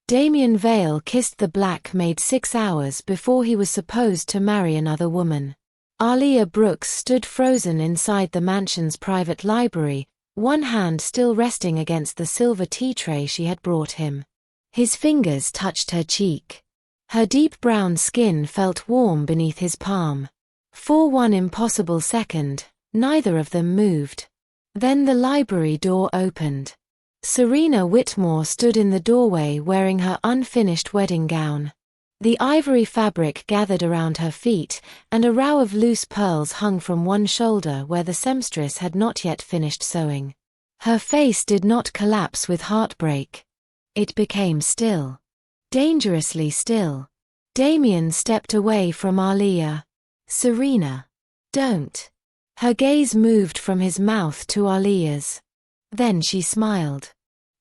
Damian Vale kissed the black maid 6 hours before he was supposed to marry another woman. Aaliyah Brooks stood frozen inside the mansion's private library, one hand still resting against the silver tea tray she had brought him. His fingers touched her cheek. Her deep brown skin felt warm beneath his palm. For one impossible second, neither of them moved. Then the library door opened. Serena Whitmore stood in the doorway wearing her unfinished wedding gown. The ivory fabric gathered around her feet, and a row of loose pearls hung from one shoulder where the seamstress had not yet finished sewing. Her face did not collapse with heartbreak. It became still. Dangerously still. Damian stepped away from Aaliyah. "Serena. Don't." Her gaze moved from his mouth to Aaliyah's. Then she smiled.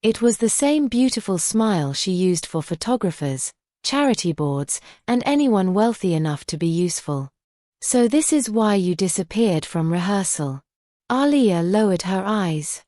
It was the same beautiful smile she used for photographers, charity boards, and anyone wealthy enough to be useful. "So this is why you disappeared from rehearsal." Aaliyah lowered her eyes.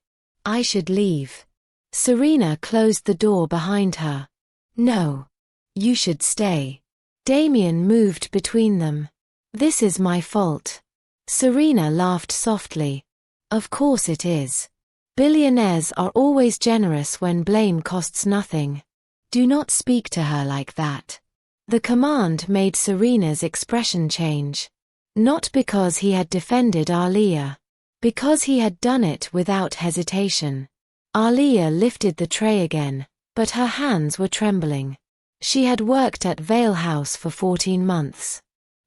"I should leave." Serena closed the door behind her. "No. You should stay." Damian moved between them. "This is my fault." Serena laughed softly. "Of course it is. Billionaires are always generous when blame costs nothing. Do not speak to her like that." The command made Serena's expression change. Not because he had defended Aaliyah. Because he had done it without hesitation. Aaliyah lifted the tray again, but her hands were trembling. She had worked at Vale House for 14 months.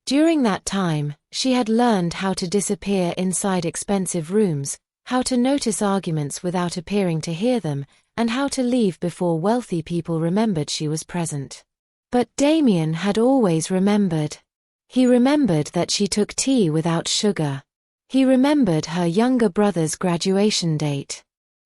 During that time, she had learned how to disappear inside expensive rooms, how to notice arguments without appearing to hear them, and how to leave before wealthy people remembered she was present. But Damian had always remembered. He remembered that she took tea without sugar. He remembered her younger brother's graduation date.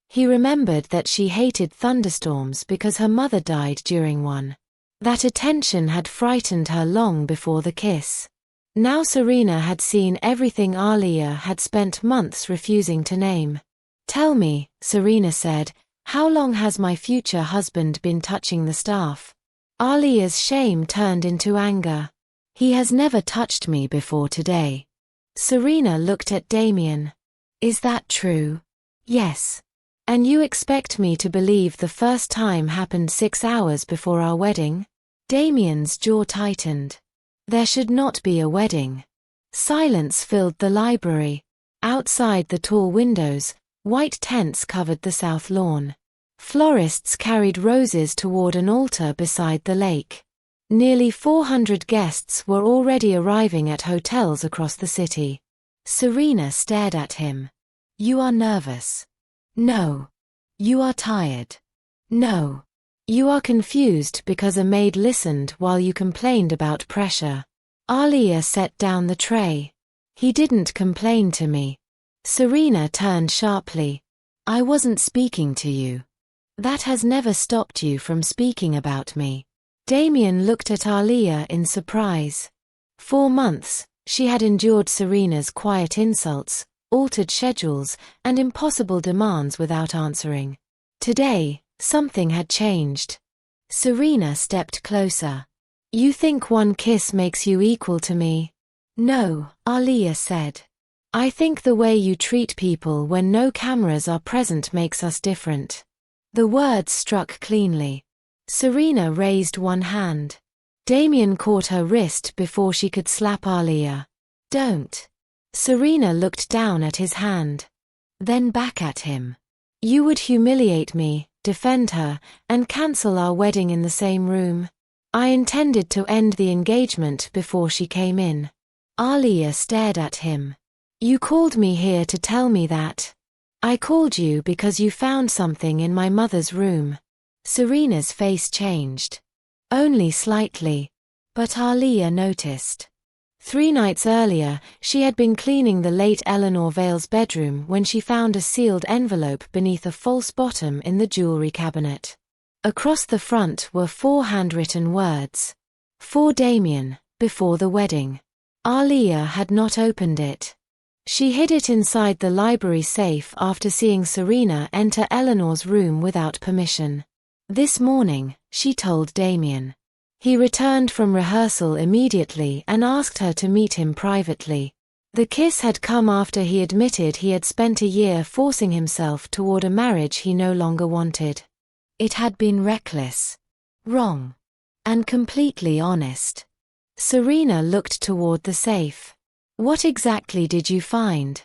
He remembered that she hated thunderstorms because her mother died during one. That attention had frightened her long before the kiss. Now Serena had seen everything Aaliyah had spent months refusing to name. "Tell me," Serena said, "how long has my future husband been touching the staff?" Aaliyah's shame turned into anger. "He has never touched me before today." Serena looked at Damian. "Is that true?" "Yes." "And you expect me to believe the first time happened 6 hours before our wedding?" Damian's jaw tightened. There should not be a wedding. Silence filled the library. Outside the tall windows, white tents covered the south lawn. Florists carried roses toward an altar beside the lake. Nearly 400 guests were already arriving at hotels across the city. Serena stared at him. "You are nervous." "No." "You are tired." "No." "You are confused because a maid listened while you complained about pressure." Aaliyah set down the tray. "He didn't complain to me." Serena turned sharply. "I wasn't speaking to you. That has never stopped you from speaking about me." Damian looked at Aaliyah in surprise. 4 months, she had endured Serena's quiet insults, altered schedules, and impossible demands without answering. Today, something had changed. Serena stepped closer. "You think one kiss makes you equal to me?" "No," Aaliyah said. "I think the way you treat people when no cameras are present makes us different." The words struck cleanly. Serena raised one hand. Damian caught her wrist before she could slap Aaliyah. "Don't." Serena looked down at his hand. Then back at him. "You would humiliate me, defend her, and cancel our wedding in the same room. I intended to end the engagement before she came in." Aaliyah stared at him. "You called me here to tell me that." "I called you because you found something in my mother's room." Serena's face changed. Only slightly. But Aaliyah noticed. 3 nights earlier, she had been cleaning the late Eleanor Vale's bedroom when she found a sealed envelope beneath a false bottom in the jewelry cabinet. Across the front were 4 handwritten words. "For Damian, before the wedding." Aaliyah had not opened it. She hid it inside the library safe after seeing Serena enter Eleanor's room without permission. This morning, she told Damian. He returned from rehearsal immediately and asked her to meet him privately. The kiss had come after he admitted he had spent a year forcing himself toward a marriage he no longer wanted. It had been reckless, wrong, and completely honest. Serena looked toward the safe. What exactly did you find?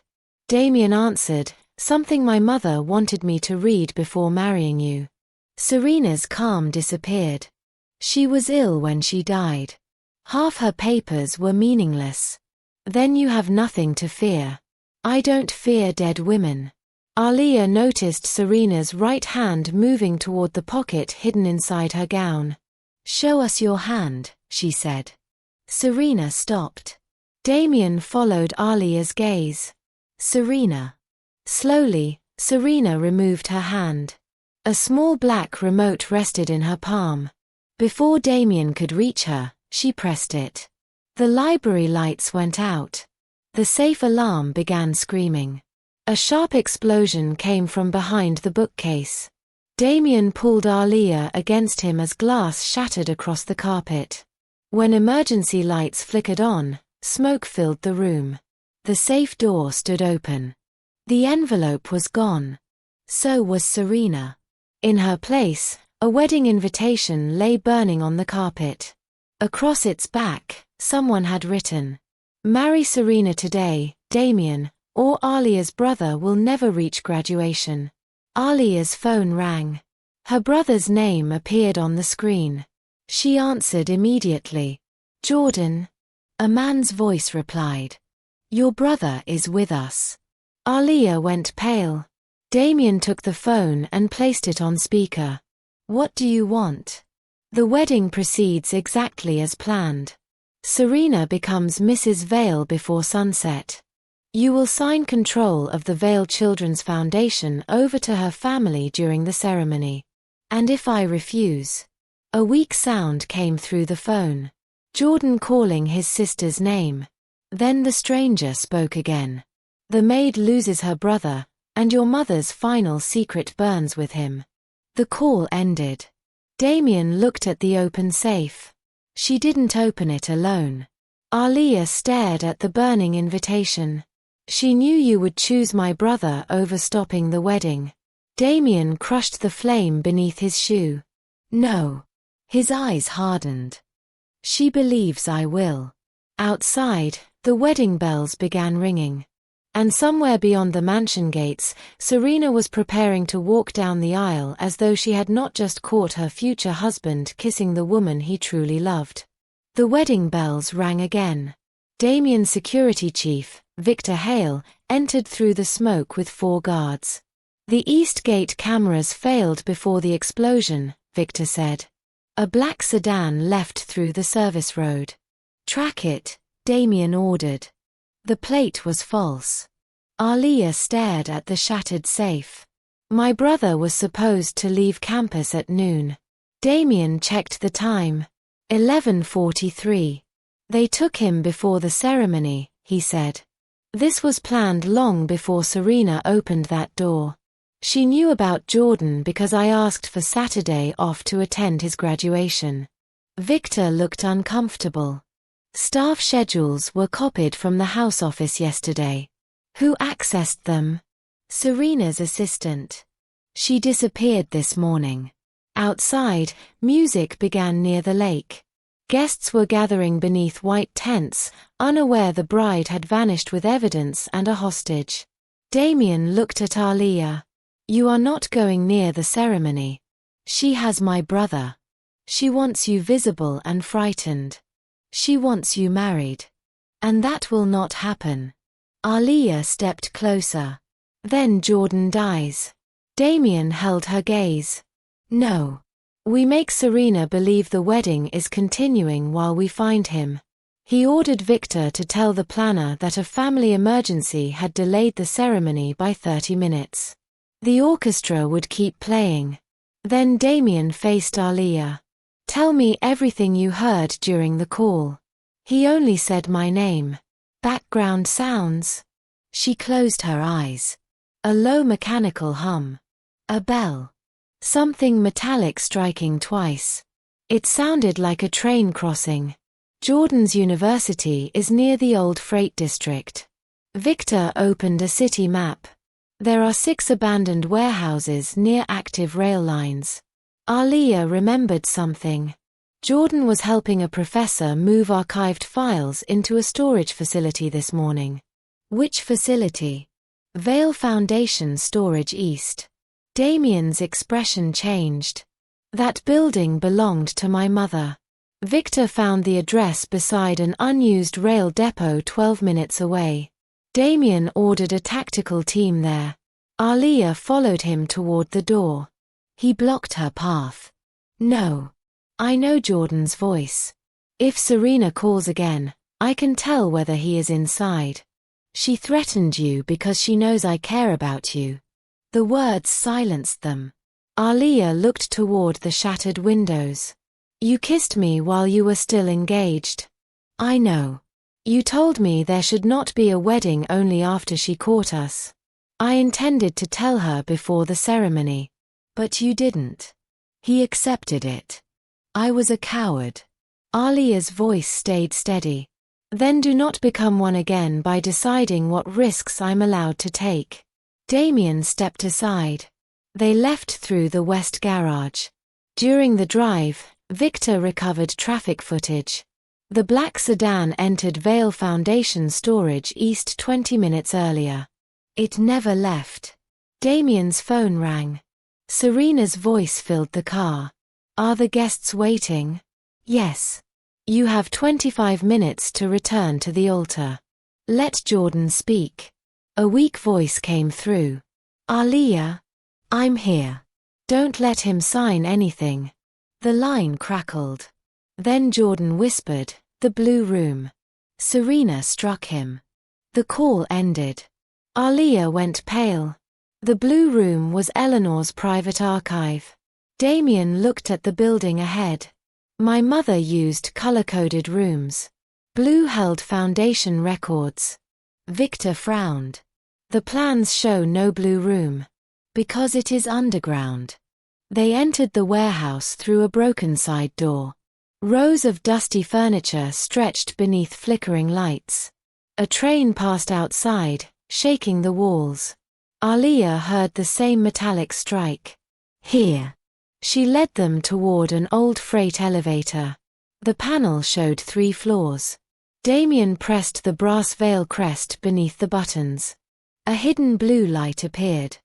Damian answered, something my mother wanted me to read before marrying you. Serena's calm disappeared. She was ill when she died. Half her papers were meaningless. Then you have nothing to fear. I don't fear dead women. Aaliyah noticed Serena's right hand moving toward the pocket hidden inside her gown. Show us your hand, she said. Serena stopped. Damian followed Aaliyah's gaze. Serena. Slowly, Serena removed her hand. A small black remote rested in her palm. Before Damian could reach her, she pressed it. The library lights went out. The safe alarm began screaming. A sharp explosion came from behind the bookcase. Damian pulled Aaliyah against him as glass shattered across the carpet. When emergency lights flickered on, smoke filled the room. The safe door stood open. The envelope was gone. So was Serena. In her place, a wedding invitation lay burning on the carpet. Across its back, someone had written, "Marry Serena today, Damian, or Aaliyah's brother will never reach graduation." Aaliyah's phone rang. Her brother's name appeared on the screen. She answered immediately. "Jordan." A man's voice replied. "Your brother is with us." Aaliyah went pale. Damian took the phone and placed it on speaker. "What do you want?" The wedding proceeds exactly as planned. Serena becomes Mrs. Vale before sunset. You will sign control of the Vale Children's Foundation over to her family during the ceremony. And if I refuse? A weak sound came through the phone. Jordan calling his sister's name. Then the stranger spoke again. The maid loses her brother, and your mother's final secret burns with him. The call ended. Damian looked at the open safe. She didn't open it alone. Aaliyah stared at the burning invitation. She knew you would choose my brother over stopping the wedding. Damian crushed the flame beneath his shoe. No. His eyes hardened. She believes I will. Outside, the wedding bells began ringing. And somewhere beyond the mansion gates, Serena was preparing to walk down the aisle as though she had not just caught her future husband kissing the woman he truly loved. The wedding bells rang again. Damian's security chief, Victor Hale, entered through the smoke with 4 guards. The East Gate cameras failed before the explosion, Victor said. A black sedan left through the service road. Track it, Damian ordered. The plate was false. Aaliyah stared at the shattered safe. My brother was supposed to leave campus at noon. Damian checked the time. 11:43. They took him before the ceremony, he said. This was planned long before Serena opened that door. She knew about Jordan because I asked for Saturday off to attend his graduation. Victor looked uncomfortable. Staff schedules were copied from the house office yesterday. Who accessed them? Serena's assistant. She disappeared this morning. Outside, music began near the lake. Guests were gathering beneath white tents, unaware the bride had vanished with evidence and a hostage. Damian looked at Aaliyah. You are not going near the ceremony. She has my brother. She wants you visible and frightened. She wants you married. And that will not happen. Aaliyah stepped closer. Then Jordan dies. Damian held her gaze. No. We make Serena believe the wedding is continuing while we find him. He ordered Victor to tell the planner that a family emergency had delayed the ceremony by 30 minutes. The orchestra would keep playing. Then Damian faced Aaliyah. Tell me everything you heard during the call. He only said my name. Background sounds. She closed her eyes. A low mechanical hum. A bell. Something metallic striking twice. It sounded like a train crossing. Jordan's university is near the old freight district. Victor opened a city map. There are 6 abandoned warehouses near active rail lines. Aaliyah remembered something. Jordan was helping a professor move archived files into a storage facility this morning. Which facility? Vale Foundation Storage East. Damian's expression changed. That building belonged to my mother. Victor found the address beside an unused rail depot 12 minutes away. Damian ordered a tactical team there. Aaliyah followed him toward the door. He blocked her path. No. I know Jordan's voice. If Serena calls again, I can tell whether he is inside. She threatened you because she knows I care about you. The words silenced them. Aaliyah looked toward the shattered windows. You kissed me while you were still engaged. I know. You told me there should not be a wedding only after she caught us. I intended to tell her before the ceremony. But you didn't. He accepted it. I was a coward. Aaliyah's voice stayed steady. Then do not become one again by deciding what risks I'm allowed to take. Damian stepped aside. They left through the west garage. During the drive, Victor recovered traffic footage. The black sedan entered Vale Foundation Storage East 20 minutes earlier. It never left. Damian's phone rang. Serena's voice filled the car. Are the guests waiting? Yes. You have 25 minutes to return to the altar. Let Jordan speak. A weak voice came through. Aaliyah? I'm here. Don't let him sign anything. The line crackled. Then Jordan whispered, the blue room. Serena struck him. The call ended. Aaliyah went pale. The blue room was Eleanor's private archive. Damian looked at the building ahead. My mother used color-coded rooms. Blue held foundation records. Victor frowned. The plans show no blue room. Because it is underground. They entered the warehouse through a broken side door. Rows of dusty furniture stretched beneath flickering lights. A train passed outside, shaking the walls. Aaliyah heard the same metallic strike. Here. She led them toward an old freight elevator. The panel showed 3 floors. Damian pressed the brass veil crest beneath the buttons. A hidden blue light appeared.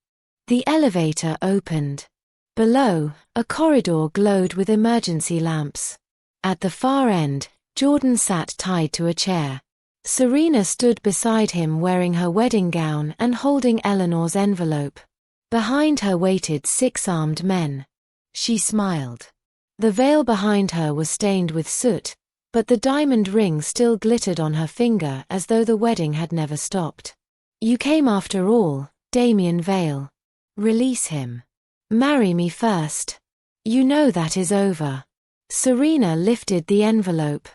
The elevator opened. Below, a corridor glowed with emergency lamps. At the far end, Jordan sat tied to a chair. Serena stood beside him wearing her wedding gown and holding Eleanor's envelope. Behind her waited 6 armed men. She smiled. The veil behind her was stained with soot, but the diamond ring still glittered on her finger as though the wedding had never stopped. You came after all, Damian Vale. Release him. Marry me first. You know that is over. Serena lifted the envelope.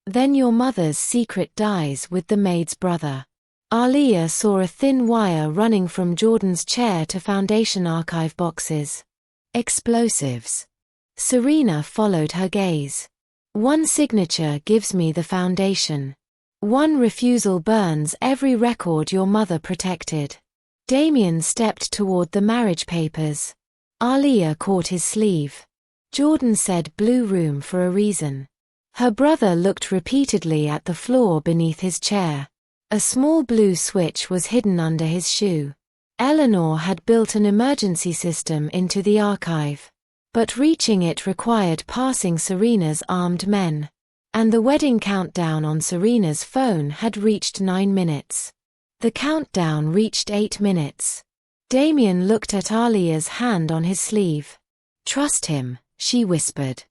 Then your mother's secret dies with the maid's brother. Aaliyah saw a thin wire running from Jordan's chair to foundation archive boxes. Explosives. Serena followed her gaze. One signature gives me the foundation. One refusal burns every record your mother protected. Damian stepped toward the marriage papers. Aaliyah caught his sleeve. Jordan said blue room for a reason. Her brother looked repeatedly at the floor beneath his chair. A small blue switch was hidden under his shoe. Eleanor had built an emergency system into the archive. But reaching it required passing Serena's armed men. And the wedding countdown on Serena's phone had reached 9 minutes. The countdown reached 8 minutes. Damian looked at Aaliyah's hand on his sleeve. Trust him, she whispered.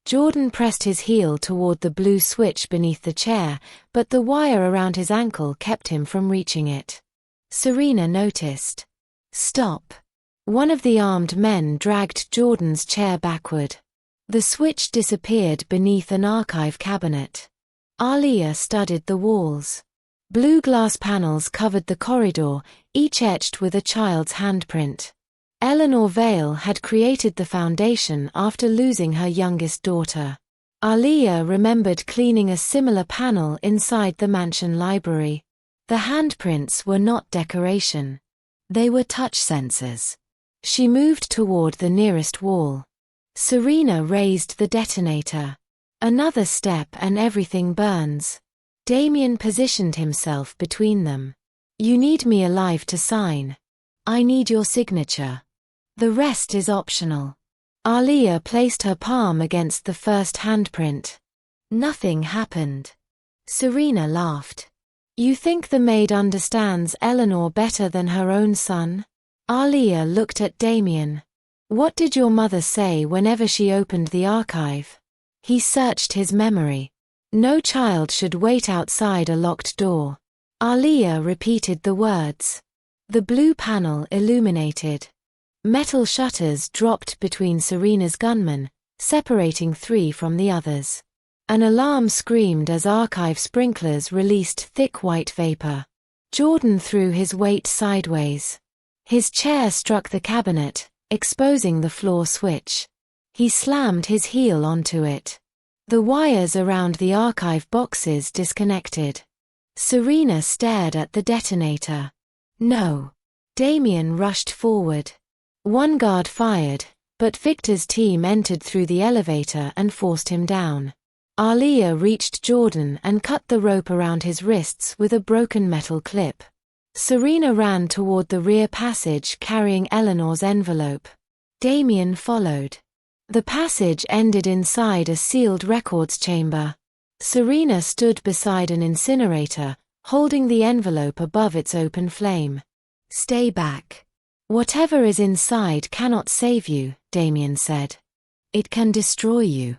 Jordan pressed his heel toward the blue switch beneath the chair, but the wire around his ankle kept him from reaching it. Serena noticed. Stop. One of the armed men dragged Jordan's chair backward. The switch disappeared beneath an archive cabinet. Aaliyah studied the walls. Blue glass panels covered the corridor, each etched with a child's handprint. Eleanor Vale had created the foundation after losing her youngest daughter. Aaliyah remembered cleaning a similar panel inside the mansion library. The handprints were not decoration. They were touch sensors. She moved toward the nearest wall. Serena raised the detonator. Another step and everything burns. Damian positioned himself between them. You need me alive to sign. I need your signature. The rest is optional. Aaliyah placed her palm against the first handprint. Nothing happened. Serena laughed. You think the maid understands Eleanor better than her own son? Aaliyah looked at Damian. What did your mother say whenever she opened the archive? He searched his memory. No child should wait outside a locked door. Aaliyah repeated the words. The blue panel illuminated. Metal shutters dropped between Serena's gunmen, separating 3 from the others. An alarm screamed as archive sprinklers released thick white vapor. Jordan threw his weight sideways. His chair struck the cabinet, exposing the floor switch. He slammed his heel onto it. The wires around the archive boxes disconnected. Serena stared at the detonator. No. Damian rushed forward. One guard fired, but Victor's team entered through the elevator and forced him down. Aaliyah reached Jordan and cut the rope around his wrists with a broken metal clip. Serena ran toward the rear passage carrying Eleanor's envelope. Damian followed. The passage ended inside a sealed records chamber. Serena stood beside an incinerator, holding the envelope above its open flame. Stay back. Whatever is inside cannot save you, Damian said. It can destroy you.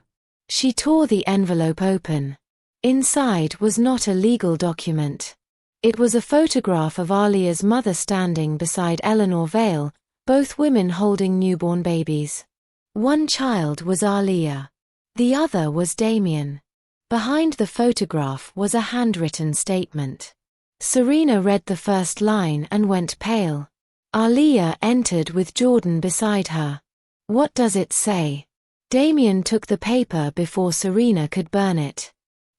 She tore the envelope open. Inside was not a legal document. It was a photograph of Aaliyah's mother standing beside Eleanor Vale, both women holding newborn babies. One child was Aaliyah. The other was Damian. Behind the photograph was a handwritten statement. Serena read the first line and went pale. Aaliyah entered with Jordan beside her. What does it say? Damian took the paper before Serena could burn it.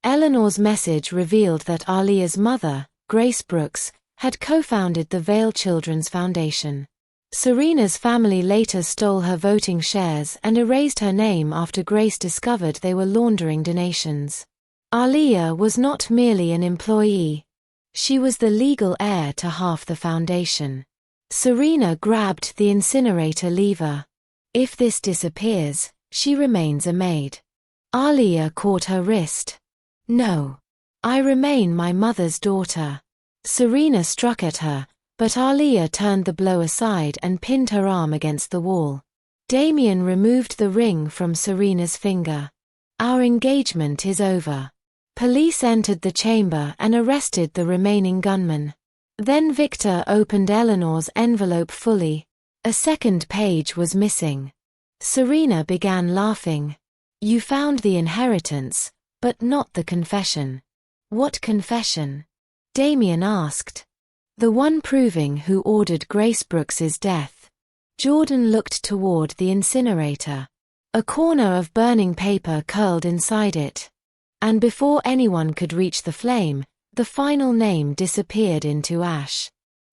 Eleanor's message revealed that Aaliyah's mother, Grace Brooks, had co-founded the Vale Children's Foundation. Serena's family later stole her voting shares and erased her name after Grace discovered they were laundering donations. Aaliyah was not merely an employee. She was the legal heir to half the foundation. Serena grabbed the incinerator lever. If this disappears, she remains a maid. Aaliyah caught her wrist. No. I remain my mother's daughter. Serena struck at her, but Aaliyah turned the blow aside and pinned her arm against the wall. Damian removed the ring from Serena's finger. Our engagement is over. Police entered the chamber and arrested the remaining gunmen. Then Victor opened Eleanor's envelope fully. A second page was missing. Serena began laughing. You found the inheritance, but not the confession. What confession? Damian asked. The one proving who ordered Grace Brooks's death. Jordan looked toward the incinerator. A corner of burning paper curled inside it. And before anyone could reach the flame, the final name disappeared into ash.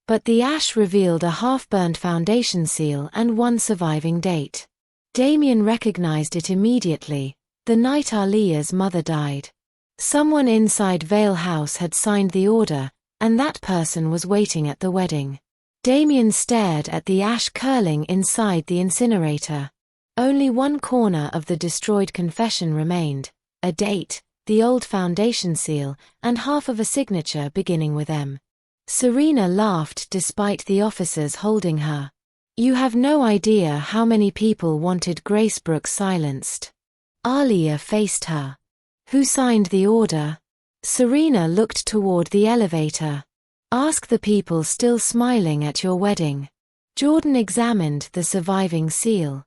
But the ash revealed a half-burned foundation seal and one surviving date. Damian recognized it immediately, the night Aaliyah's mother died. Someone inside Vale House had signed the order, and that person was waiting at the wedding. Damian stared at the ash curling inside the incinerator. Only one corner of the destroyed confession remained, a date, the old foundation seal, and half of a signature beginning with M. Serena laughed despite the officers holding her. You have no idea how many people wanted Grace Brooks silenced. Aaliyah faced her. Who signed the order? Serena looked toward the elevator. Ask the people still smiling at your wedding. Jordan examined the surviving seal.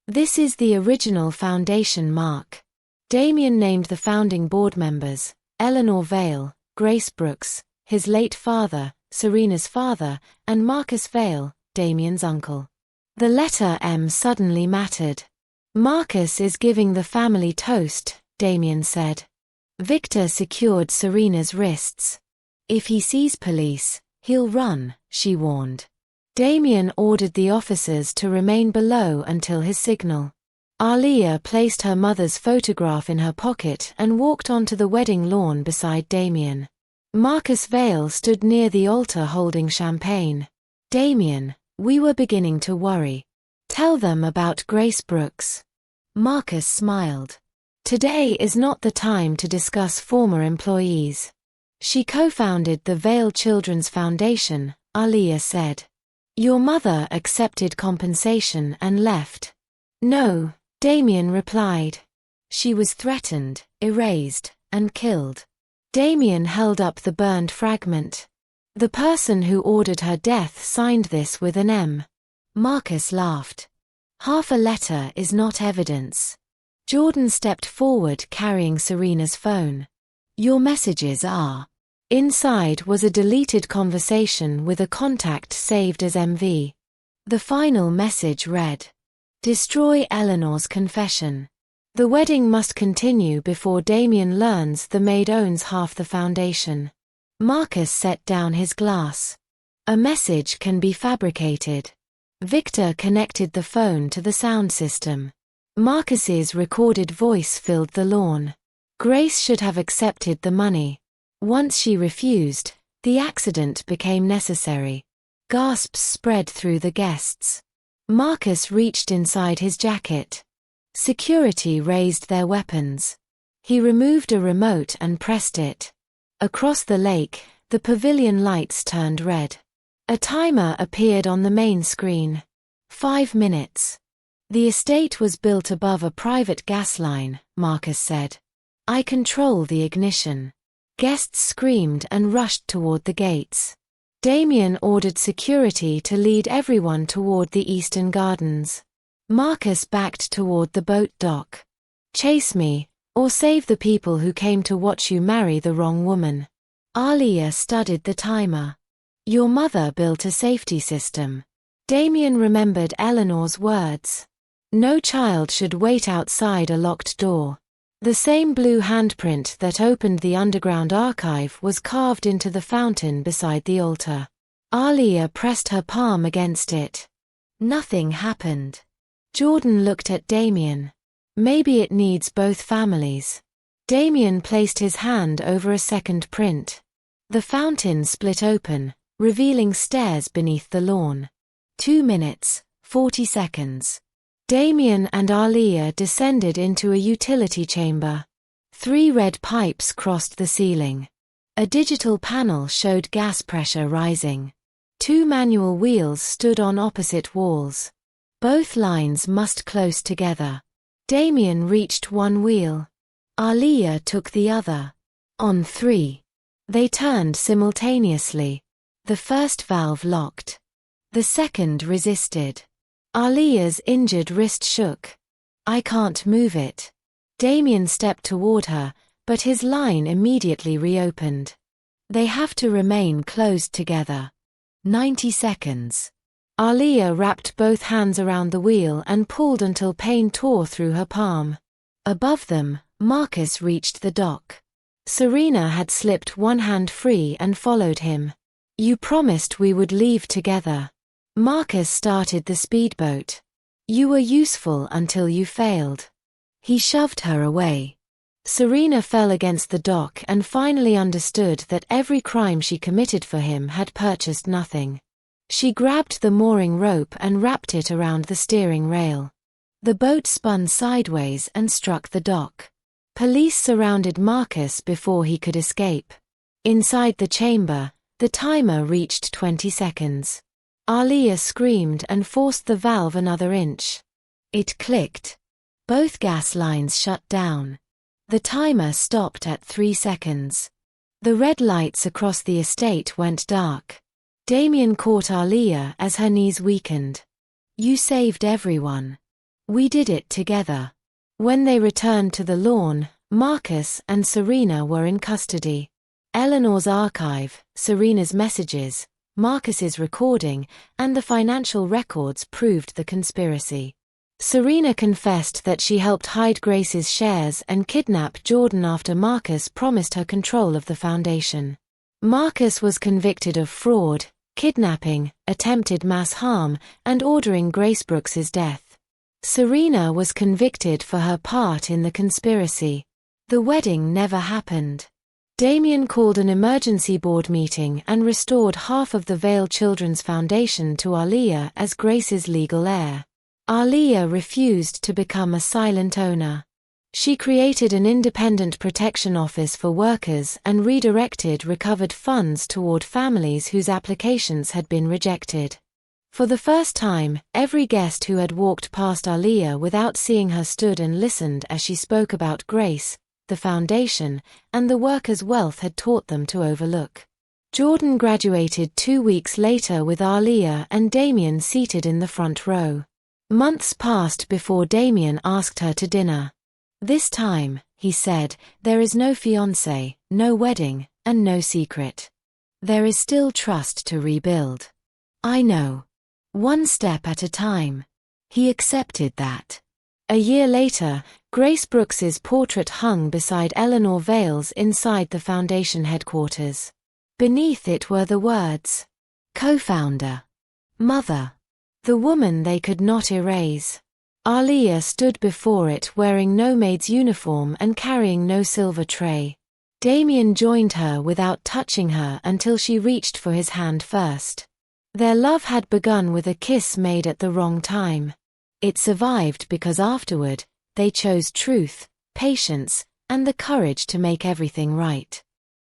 This is the original foundation mark. Damian named the founding board members, Eleanor Vale, Grace Brooks, his late father, Serena's father, and Marcus Vale, Damian's uncle. The letter M suddenly mattered. Marcus is giving the family toast, Damian said. Victor secured Serena's wrists. If he sees police, he'll run, she warned. Damian ordered the officers to remain below until his signal. Aaliyah placed her mother's photograph in her pocket and walked onto the wedding lawn beside Damian. Marcus Vale stood near the altar holding champagne. Damian, we were beginning to worry. Tell them about Grace Brooks. Marcus smiled. Today is not the time to discuss former employees. She co-founded the Vale Children's Foundation, Aaliyah said. Your mother accepted compensation and left. No, Damian replied. She was threatened, erased, and killed. Damian held up the burned fragment. The person who ordered her death signed this with an M. Marcus laughed. Half a letter is not evidence. Jordan stepped forward carrying Serena's phone. Your messages are. Inside was a deleted conversation with a contact saved as MV. The final message read, destroy Eleanor's confession. The wedding must continue before Damian learns the maid owns half the foundation. Marcus set down his glass. A message can be fabricated. Victor connected the phone to the sound system. Marcus's recorded voice filled the lawn. Grace should have accepted the money. Once she refused, the accident became necessary. Gasps spread through the guests. Marcus reached inside his jacket. Security raised their weapons. He removed a remote and pressed it. Across the lake, the pavilion lights turned red. A timer appeared on the main screen. 5 minutes. The estate was built above a private gas line, Marcus said. I control the ignition. Guests screamed and rushed toward the gates. Damian ordered security to lead everyone toward the eastern gardens. Marcus backed toward the boat dock. Chase me, or save the people who came to watch you marry the wrong woman. Aaliyah studied the timer. Your mother built a safety system. Damian remembered Eleanor's words. No child should wait outside a locked door. The same blue handprint that opened the underground archive was carved into the fountain beside the altar. Aaliyah pressed her palm against it. Nothing happened. Jordan looked at Damian. Maybe it needs both families. Damian placed his hand over a second print. The fountain split open, revealing stairs beneath the lawn. 2 minutes, 40 seconds. Damian and Aaliyah descended into a utility chamber. 3 red pipes crossed the ceiling. A digital panel showed gas pressure rising. 2 manual wheels stood on opposite walls. Both lines must close together. Damian reached one wheel. Aaliyah took the other. On 3. They turned simultaneously. The first valve locked. The second resisted. Aaliyah's injured wrist shook. I can't move it. Damian stepped toward her, but his line immediately reopened. They have to remain closed together. 90 seconds. Aaliyah wrapped both hands around the wheel and pulled until pain tore through her palm. Above them, Marcus reached the dock. Serena had slipped one hand free and followed him. You promised we would leave together. Marcus started the speedboat. You were useful until you failed. He shoved her away. Serena fell against the dock and finally understood that every crime she committed for him had purchased nothing. She grabbed the mooring rope and wrapped it around the steering rail. The boat spun sideways and struck the dock. Police surrounded Marcus before he could escape. Inside the chamber, the timer reached 20 seconds. Aaliyah screamed and forced the valve another inch. It clicked. Both gas lines shut down. The timer stopped at 3 seconds. The red lights across the estate went dark. Damian caught Aaliyah as her knees weakened. You saved everyone. We did it together. When they returned to the lawn, Marcus and Serena were in custody. Eleanor's archive, Serena's messages, Marcus's recording, and the financial records proved the conspiracy. Serena confessed that she helped hide Grace's shares and kidnap Jordan after Marcus promised her control of the foundation. Marcus was convicted of fraud, kidnapping, attempted mass harm, and ordering Grace Brooks's death. Serena was convicted for her part in the conspiracy. The wedding never happened. Damian called an emergency board meeting and restored half of the Vale Children's Foundation to Aaliyah as Grace's legal heir. Aaliyah refused to become a silent owner. She created an independent protection office for workers and redirected recovered funds toward families whose applications had been rejected. For the first time, every guest who had walked past Aaliyah without seeing her stood and listened as she spoke about Grace, the foundation, and the workers' wealth had taught them to overlook. Jordan graduated 2 weeks later with Aaliyah and Damian seated in the front row. Months passed before Damian asked her to dinner. "This time," he said, "there is no fiancé, no wedding, and no secret. There is still trust to rebuild. I know. One step at a time." He accepted that. A year later, Grace Brooks's portrait hung beside Eleanor Vale's inside the foundation headquarters. Beneath it were the words, "Co-founder. Mother." The woman they could not erase. Aaliyah stood before it wearing no maid's uniform and carrying no silver tray. Damian joined her without touching her until she reached for his hand first. Their love had begun with a kiss made at the wrong time. It survived because afterward, they chose truth, patience, and the courage to make everything right.